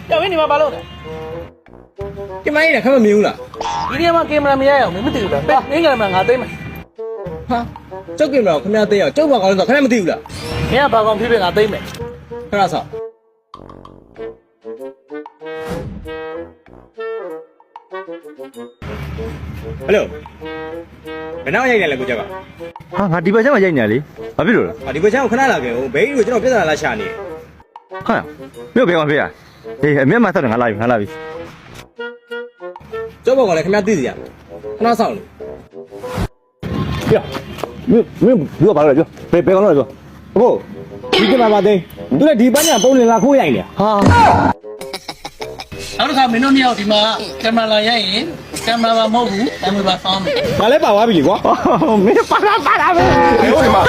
要不你妈把路的，这玩意儿看没有了？一天嘛给们没有，没丢了，别那个嘛俺对嘛，哈，这给了，看没得呀？这把搞的，看没丢了？你也把光批评俺对没？看啥操？Hello， ဘယ်နောက်ရိုက်တယ်လဲကိုကြက ဟာငါဒီဘက်ကျမှရိုက်နေလေဘာဖြစ်လို့လဲ ဒီဘက်ချမ်းကိုခဏလာခဲ့ဦးဘေးကြီးကိုကျွန်တော်ပြဿနာလာရှာနေ ဟာမြို့ဘယ်ကောင်ဖေးရအေးအမျက်မှဆက်တယ်ငါလာပြီ ကျောဘောကလည်းခင်ဗျားသိစီရခဏဆောင်လို့ ပြောမင်းပြောပါလို့ပြောဘယ်ကောင်လဲပြောအခု ဒီကမှာပါသိသူလည်းဒီပန်းညာပုံလင်လာခိုးရိုက်နေ ဟာ နောက်တစ်ခါမင်းတို့မြောက်ဒီမှာကင်မရာရိုက်ရင်ကင်မရာမဟုတ်ဘူးအမှန်ပါဆောင်းမယ် ငါလည်းပါသွားပြီလေကွာ မင်းပါလာပဲဘယ်ဟုတ်ဒီမှာ